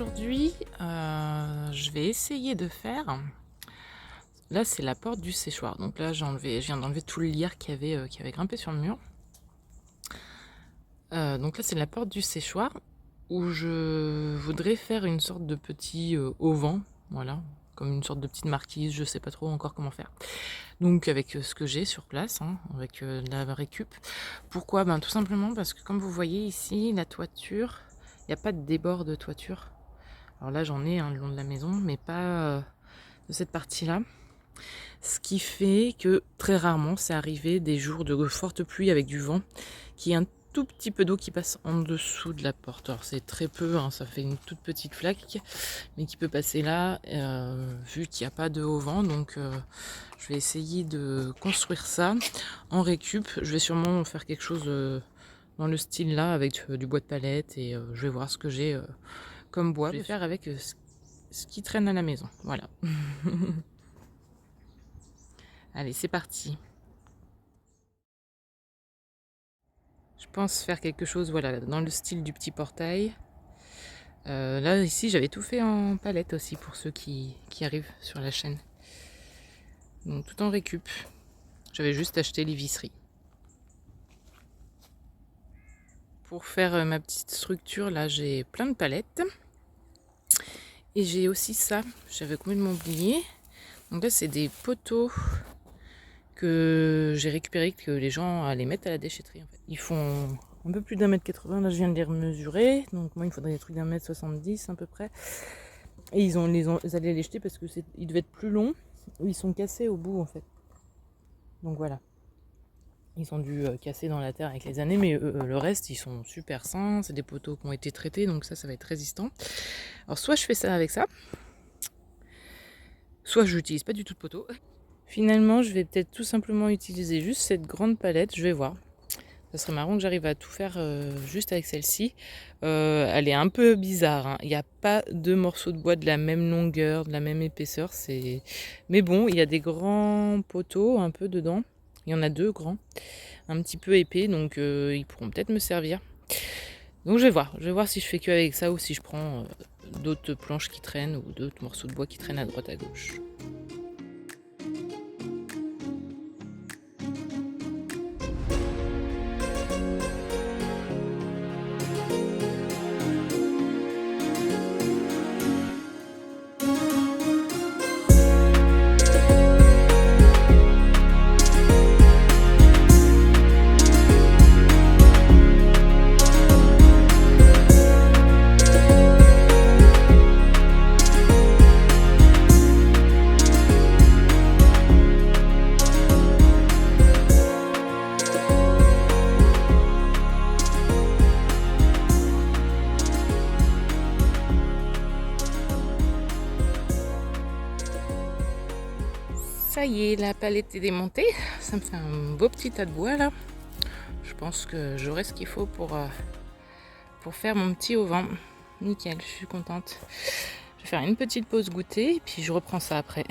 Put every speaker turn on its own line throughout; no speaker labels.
aujourd'hui, je vais essayer de faire là, c'est la porte du séchoir. Donc là, je viens d'enlever tout le lierre qui avait grimpé sur le mur. Donc là, c'est la porte du séchoir où je voudrais faire une sorte de petit auvent, voilà, comme une sorte de petite marquise, je sais pas trop encore comment faire. Donc avec ce que j'ai sur place, hein, avec la récup. Pourquoi? Tout simplement parce que comme vous voyez ici, la toiture, il n'y a pas de débord de toiture. Alors là, j'en ai le long de la maison, mais pas de cette partie-là. Ce qui fait que très rarement, c'est arrivé des jours de forte pluie avec du vent, qu'il y ait un tout petit peu d'eau qui passe en dessous de la porte. Alors c'est très peu, hein, ça fait une toute petite flaque, mais qui peut passer là, vu qu'il n'y a pas de haut vent. Donc je vais essayer de construire ça en récup. Je vais sûrement faire quelque chose dans le style là, avec du bois de palette, et je vais voir ce que j'ai comme bois. Je vais faire avec ce qui traîne à la maison. Voilà. Allez, c'est parti. Je pense faire quelque chose, voilà, dans le style du petit portail. Là, ici, j'avais tout fait en palette aussi pour ceux qui arrivent sur la chaîne. Donc, tout en récup. J'avais juste acheté les visseries. Pour faire ma petite structure, là, j'ai plein de palettes. Et j'ai aussi ça, j'avais complètement oublié. Donc là, c'est des poteaux que j'ai récupérés, que les gens allaient mettre à la déchetterie. En fait. Ils font un peu plus d'1,80 m. Là, je viens de les remesurer. Donc moi, il me faudrait des trucs d'1,70 m à peu près. Et ils allaient les jeter parce que ils devaient être plus longs. Ou ils sont cassés au bout, en fait. Donc voilà. Ils ont dû casser dans la terre avec les années, mais le reste, ils sont super sains. C'est des poteaux qui ont été traités, donc ça va être résistant. Alors soit je fais ça avec ça, soit je n'utilise pas du tout de poteau. Finalement, je vais peut-être tout simplement utiliser juste cette grande palette, je vais voir. Ça serait marrant que j'arrive à tout faire juste avec celle-ci. Elle est un peu bizarre, hein. Il n'y a pas deux morceaux de bois de la même longueur, de la même épaisseur. Mais bon, il y a des grands poteaux un peu dedans. Il y en a deux grands, un petit peu épais, donc ils pourront peut-être me servir. Donc je vais voir si je fais que avec ça ou si je prends d'autres planches qui traînent ou d'autres morceaux de bois qui traînent à droite à gauche. Ça y est, la palette est démontée. Ça me fait un beau petit tas de bois là. Je pense que j'aurai ce qu'il faut pour faire mon petit auvent. Nickel, je suis contente. Je vais faire une petite pause goûter et puis je reprends ça après.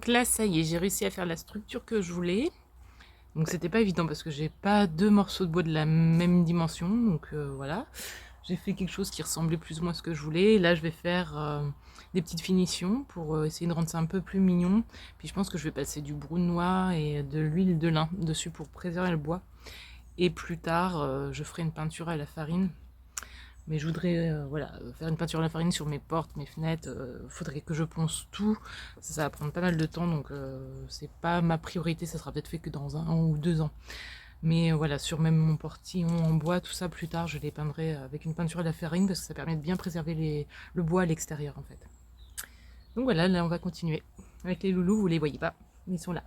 Donc là, ça y est, j'ai réussi à faire la structure que je voulais. Donc c'était pas évident parce que j'ai pas deux morceaux de bois de la même dimension. Donc voilà, j'ai fait quelque chose qui ressemblait plus ou moins à ce que je voulais. Et là, je vais faire des petites finitions pour essayer de rendre ça un peu plus mignon. Puis je pense que je vais passer du brunois et de l'huile de lin dessus pour préserver le bois. Et plus tard, je ferai une peinture à la farine. Mais je voudrais voilà, faire une peinture à la farine sur mes portes, mes fenêtres. Faudrait que je ponce tout. Ça va prendre pas mal de temps, donc c'est pas ma priorité. Ça sera peut-être fait que dans 1 ou 2 ans. Mais voilà, sur même mon portillon en bois, tout ça, plus tard, je les peindrai avec une peinture à la farine parce que ça permet de bien préserver le bois à l'extérieur, en fait. Donc voilà, là, on va continuer. Avec les loulous, vous les voyez pas, mais ils sont là.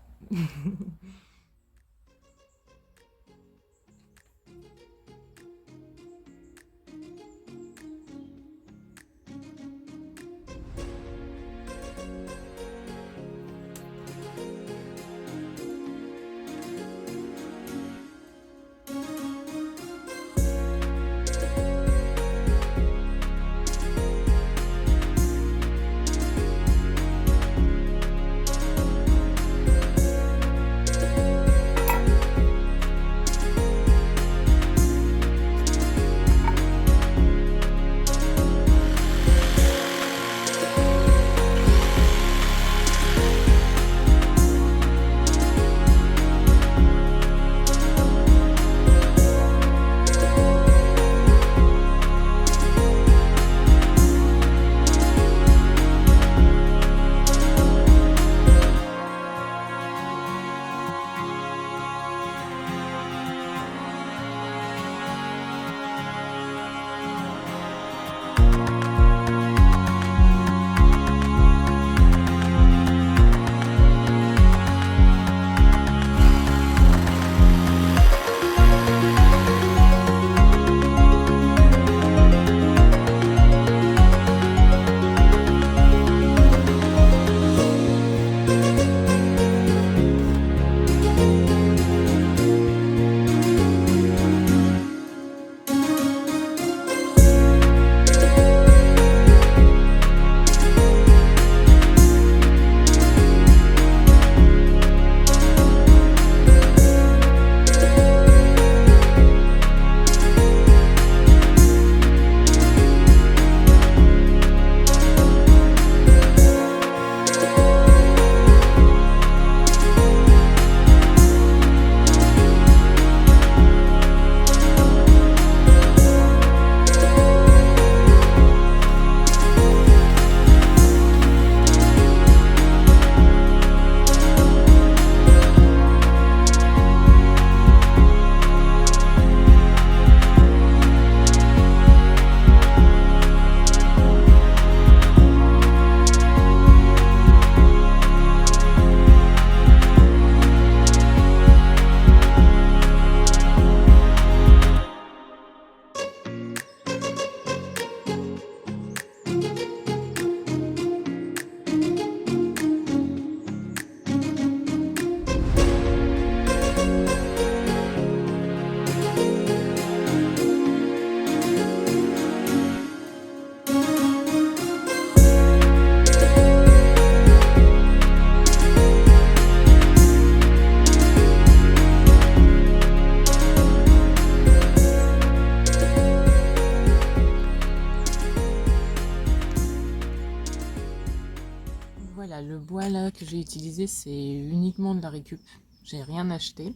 Voilà, le bois là que j'ai utilisé, c'est uniquement de la récup. J'ai rien acheté.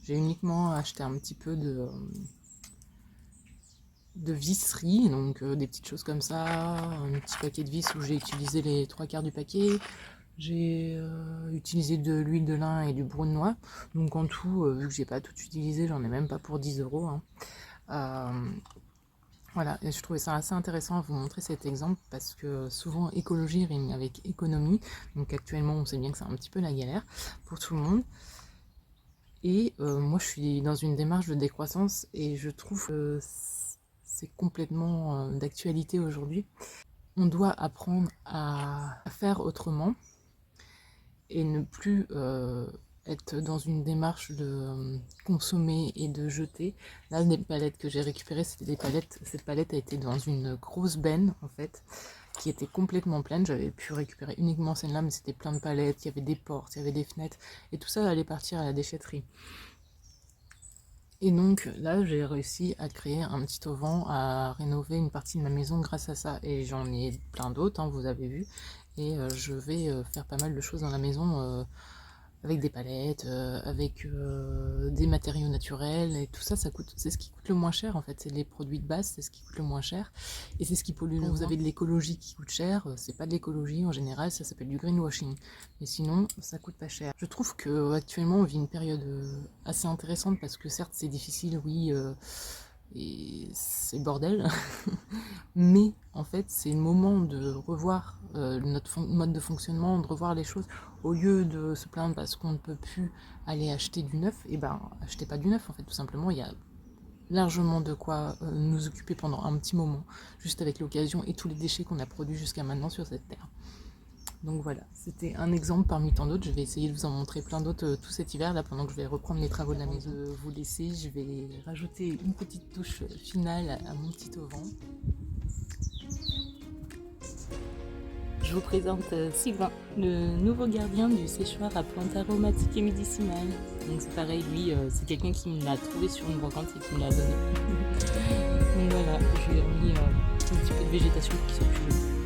J'ai uniquement acheté un petit peu de visserie, donc des petites choses comme ça, un petit paquet de vis où j'ai utilisé les 3/4 du paquet. J'ai utilisé de l'huile de lin et du brunois. Donc en tout, vu que j'ai pas tout utilisé, j'en ai même pas pour 10 €. Hein. Voilà, et je trouvais ça assez intéressant à vous montrer cet exemple parce que souvent écologie rime avec économie. Donc actuellement, on sait bien que c'est un petit peu la galère pour tout le monde. Et moi, je suis dans une démarche de décroissance et je trouve que c'est complètement d'actualité aujourd'hui. On doit apprendre à faire autrement et ne plus être dans une démarche de consommer et de jeter. Là, les palettes que j'ai récupérées, c'était des palettes. Cette palette a été dans une grosse benne, en fait. qui était complètement pleine. J'avais pu récupérer uniquement celle-là, mais c'était plein de palettes, il y avait des portes, il y avait des fenêtres, et tout ça allait partir à la déchetterie. Et donc là, j'ai réussi à créer un petit auvent, à rénover une partie de ma maison grâce à ça. Et j'en ai plein d'autres, hein, vous avez vu. Et je vais faire pas mal de choses dans la maison avec des palettes, avec des matériaux naturels. Et tout ça, ça coûte. C'est ce qui coûte le moins cher en fait. C'est les produits de base, c'est ce qui coûte le moins cher. Et c'est ce qui pollue le moins. Vous avez de l'écologie qui coûte cher, c'est pas de l'écologie en général, ça s'appelle du greenwashing. Mais sinon, ça coûte pas cher. Je trouve que actuellement on vit une période assez intéressante parce que certes c'est difficile, oui, et c'est le bordel, mais en fait c'est le moment de revoir notre mode de fonctionnement, de revoir les choses. Au lieu de se plaindre parce qu'on ne peut plus aller acheter du neuf, et ben achetez pas du neuf en fait, tout simplement. Il y a largement de quoi nous occuper pendant un petit moment, juste avec l'occasion et tous les déchets qu'on a produits jusqu'à maintenant sur cette terre. Donc voilà, c'était un exemple parmi tant d'autres. Je vais essayer de vous en montrer plein d'autres tout cet hiver, là, pendant que je vais reprendre les travaux de la maison. De vous laisser, je vais rajouter une petite touche finale à mon petit auvent. Je vous présente Sylvain, le nouveau gardien du séchoir à plantes aromatiques et médicinales. Donc c'est pareil, lui, c'est quelqu'un qui me l'a trouvé sur une brocante et qui me l'a donné. Donc voilà, je lui ai mis un petit peu de végétation pour qu'il soit plus joli.